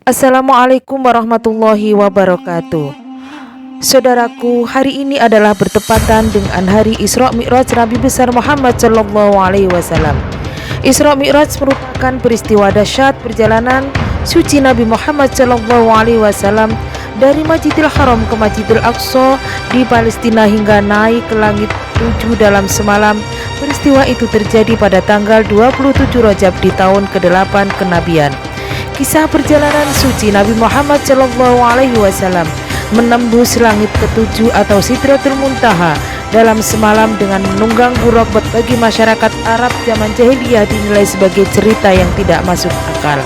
Assalamualaikum warahmatullahi wabarakatuh. Saudaraku, hari ini adalah bertepatan dengan hari Isra Mi'raj Nabi besar Muhammad Shallallahu Alaihi Wasallam. Isra Mi'raj merupakan peristiwa dahsyat perjalanan suci Nabi Muhammad Shallallahu Alaihi Wasallam dari Masjidil Haram ke Masjidil Aqsa di Palestina hingga naik ke langit 7 dalam semalam. Peristiwa itu terjadi pada tanggal 27 Rajab di tahun ke-8 kenabian. Kisah perjalanan suci Nabi Muhammad Shallallahu Alaihi Wasallam menembus langit ke-7 atau Sidratul Muntaha dalam semalam dengan menunggang buraq bagi masyarakat Arab zaman jahiliyah dinilai sebagai cerita yang tidak masuk akal.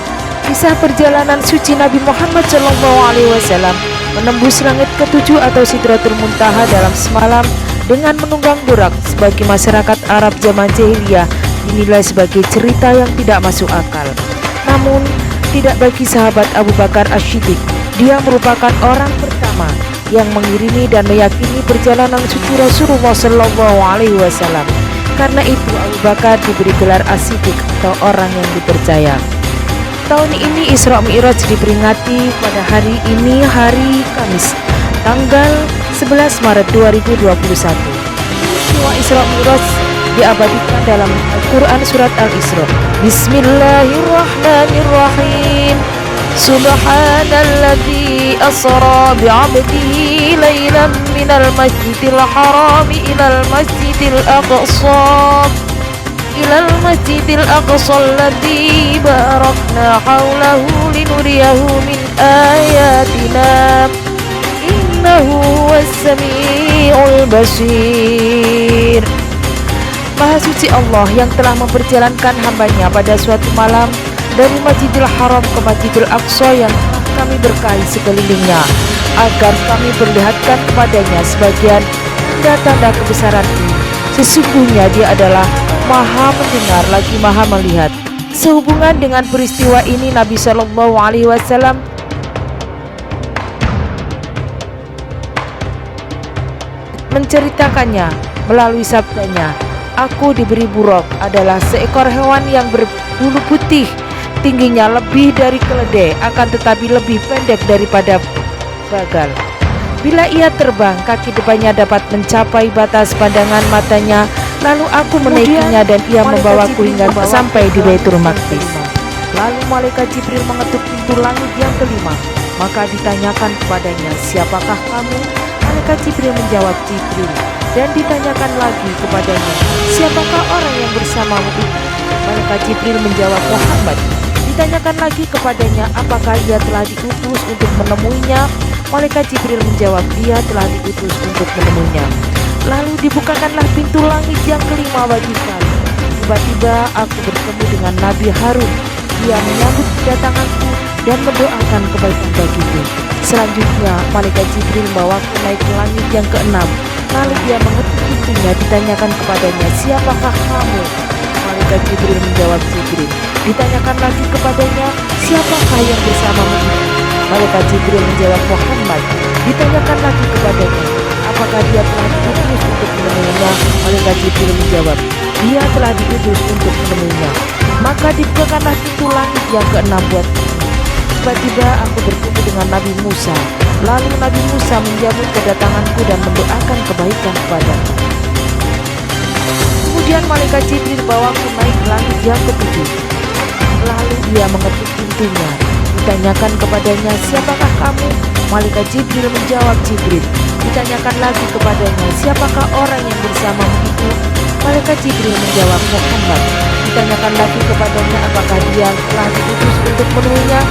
Kisah perjalanan suci Nabi Muhammad Shallallahu Alaihi Wasallam menembus langit ke-7 atau Sidratul Muntaha dalam semalam dengan menunggang buraq sebagai masyarakat Arab zaman jahiliyah dinilai sebagai cerita yang tidak masuk akal. Namun tidak bagi sahabat Abu Bakar As-Siddiq. Dia merupakan orang pertama yang mengiringi dan meyakini perjalanan suci Rasulullah Shallallahu Alaihi Wasallam. Karena itu Abu Bakar diberi gelar As-Siddiq atau orang yang dipercaya. Tahun ini Isra Mi'raj diperingati pada hari ini, hari Kamis, tanggal 11 Maret 2021. Peristiwa Isra Mi'raj diabadikan dalam Al-Quran surat Al-Isra. Bismillahirrahmanirrahim. Subhanalladzi asra bi'abdihi laylan minal masjidil harami ilal masjidil aqsa alladzi barakna hawlahu linuriyahu min ayatina innahu huwas sami'ul basir. Maha suci Allah yang telah memperjalankan hambanya pada suatu malam dari Masjidil Haram ke Masjidil Aqsa yang telah kami berkahi sekelilingnya, agar kami perlihatkan kepadanya sebagian tanda-tanda kebesaran ini. Sesungguhnya dia adalah maha mendengar lagi maha melihat. Sehubungan dengan peristiwa ini Nabi Shallallahu Alaihi Wasallam menceritakannya melalui sabdanya, "Aku diberi buraq adalah seekor hewan yang berbulu putih, tingginya lebih dari keledai, akan tetapi lebih pendek daripada bagal. Bila ia terbang, kaki depannya dapat mencapai batas pandangan matanya. Lalu aku menaikinya dan ia membawaku hingga sampai di Baitul Maqdis." Lalu malaikat Jibril mengetuk pintu langit yang kelima. Maka ditanyakan kepadanya, "Siapakah kamu?" Malaikat Jibril menjawab, "Jibril." Dan ditanyakan lagi kepadanya, "Siapakah orang yang bersamamu itu?" Malaikat Jibril menjawab, "Muhammad." Ditanyakan lagi kepadanya, "Apakah ia telah diutus untuk menemuinya?" Malaikat Jibril menjawab, "Dia telah diutus untuk menemuinya." Lalu dibukakanlah pintu langit yang kelima bagi kami. Tiba-tiba aku bertemu dengan Nabi Harun. Dia menyambut kedatanganku dan mendoakan kebaikan bagiku. Selanjutnya malaikat Jibril membawaku naik ke langit yang keenam. Lalu dia mengetuk pintunya, ditanyakan kepadanya, "Siapakah kamu?" Malaikat Jibril menjawab, "Jibril." Ditanyakan lagi kepadanya, "Siapakah yang bersamamu itu?" Malaikat Jibril menjawab, "Muhammad." Ditanyakan lagi kepadanya, "Apakah dia telah diutus untuk menemuinya?" Malaikat Jibril menjawab, "Dia telah diutus untuk menemuinya." Maka dibukakanlah pintu langit yang keenam buatku. Tiba-tiba aku bertemu dengan Nabi Musa. Lalu Nabi Musa menjamu kedatanganku dan mendoakan kebaikan kepadaku. Kemudian malaikat Jibril bawaku naik ke langit yang ketujuh. Lalu dia mengetuk pintunya. Ditanyakan kepadanya, "Siapakah kamu?" Malaikat Jibril menjawab, "Jibril." Ditanyakan lagi kepadanya, "Siapakah orang yang bersamamu itu?" Malaikat Jibril menjawab, "Muhammad." Ditanyakan lagi kepadanya, "Apakah dia telah diutus untuk menemuinya?"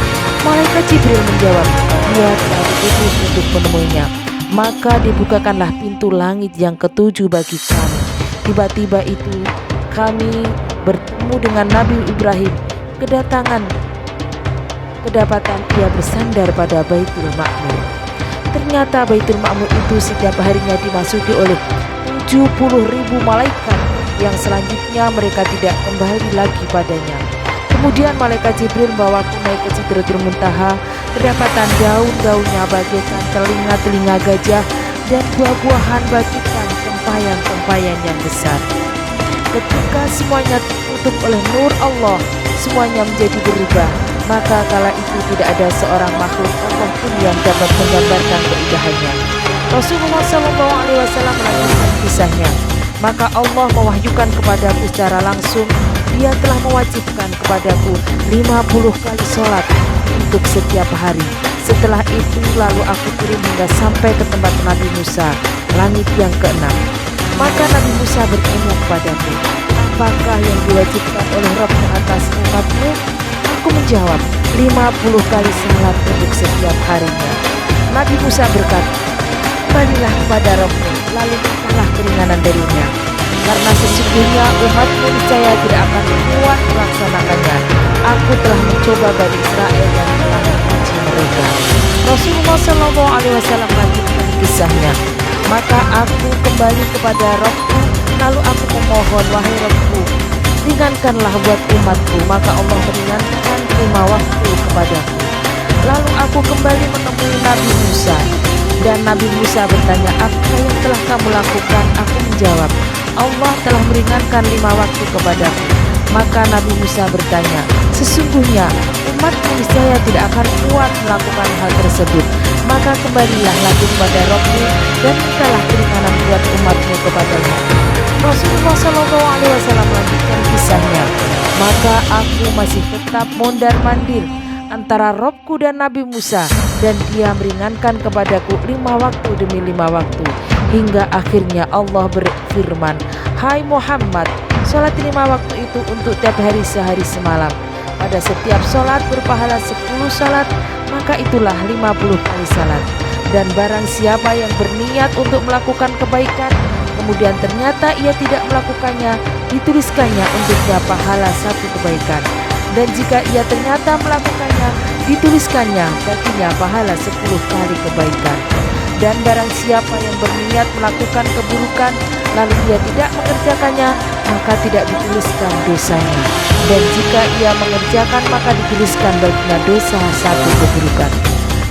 Malaikat Jibril menjawab, "Dia telah diutus untuk menemuinya." Maka dibukakanlah pintu langit yang ketujuh bagi kami. Tiba-tiba itu kami bertemu dengan Nabi Ibrahim. Kedapatan ia bersandar pada Baitul Ma'mur. Ternyata Baitul Ma'mur itu setiap harinya dimasuki oleh 70.000 malaikat yang selanjutnya mereka tidak kembali lagi padanya. Kemudian malaikat Jibril membawaku naik ke Sidratul Muntaha. Kedapatan daun-daunnya bagaikan telinga-telinga gajah dan buah-buahan bagaikan tempayan-tempayan yang besar. Ketika semuanya tertutup oleh nur Allah, semuanya menjadi berubah. maka kala itu tidak ada seorang makhluk Allah pun yang dapat menggambarkan keindahannya. Rasulullah SAW melanjutkan kisahnya. Maka Allah mewahyukan kepadaku secara langsung, Dia telah mewajibkan kepadaku 50 kali sholat untuk setiap hari. Setelah itu lalu aku turun hingga sampai ke tempat Nabi Musa, langit yang keenam. Maka Nabi Musa bertanya kepadaku, apakah yang diwajibkan oleh Rabb atas umatmu? Aku menjawab, 50 kali sholat untuk setiap harinya. Nabi Musa berkata, kembalilah kepada Rabbmu, lalu mintalah keringanan darinya, karena sesungguhnya umatmu niscaya tidak akan kuat melaksanakannya. Aku telah mencoba Bani Israel dan telah menguji mereka. Rasulullah SAW melanjutkan kisahnya. Maka aku kembali kepada Rabbku, lalu aku memohon, wahai Rabbku, ringankanlah buat umatku. Maka Allah meringankan 5 waktu kepadaku. Lalu aku kembali menemui Nabi Musa, dan Nabi Musa bertanya, apa yang telah kamu lakukan? Aku menjawab, Allah telah meringankan 5 waktu kepadaku. Maka Nabi Musa bertanya, sesungguhnya umatmu niscaya tidak akan kuat melakukan hal tersebut. Maka kembalilah lagi kepada Rabbmu dan mintalah keringanan buat umatmu kepadanya. Rasulullah SAW melanjutkan kisahnya. Maka aku masih tetap mondar-mandir antara Rabbku dan Nabi Musa, dan Dia meringankan kepadaku 5 waktu demi 5 waktu, hingga akhirnya Allah berfirman, hai Muhammad, sholat 5 waktu itu untuk tiap hari sehari semalam. Pada setiap sholat berpahala 10 sholat, maka itulah 50 kali sholat. Dan barang siapa yang berniat untuk melakukan kebaikan, kemudian ternyata ia tidak melakukannya, dituliskannya untuknya pahala 1 kebaikan. Dan jika ia ternyata melakukannya, dituliskannya baginya pahala 10 kali kebaikan. Dan barang siapa yang berniat melakukan keburukan, lalu ia tidak mengerjakannya, maka tidak dituliskan dosanya. Dan jika ia mengerjakan, maka dituliskan baginya dosa 1 keburukan.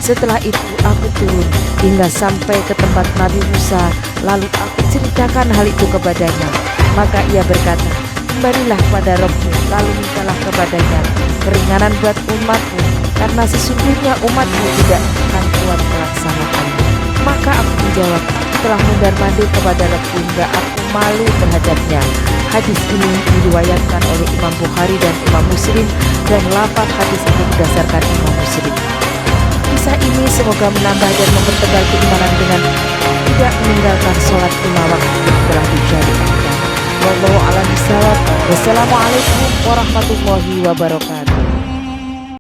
Setelah itu aku turun hingga sampai ke tempat Nabi Musa, lalu aku ceritakan hal itu kepadanya. Maka ia berkata, kembalilah kepada Rabbmu, lalu mintalah kepadanya keringanan buat umatmu, karena sesungguhnya umatmu tidak akan kuat melaksanakannya. Maka aku menjawab, aku telah mondar-mandir kepada Rabbku hingga aku malu terhadapnya. Hadis ini diriwayatkan oleh Imam Bukhari dan Imam Muslim, dan lafaz hadis ini berdasarkan Imam Muslim. Kisah ini semoga menambah dan mempertebal keimanan dengan tidak meninggalkan sholat 5 waktu yang telah disyariatkan. Wallahu a'lam bishawab. Wassalamualaikum warahmatullahi wabarakatuh.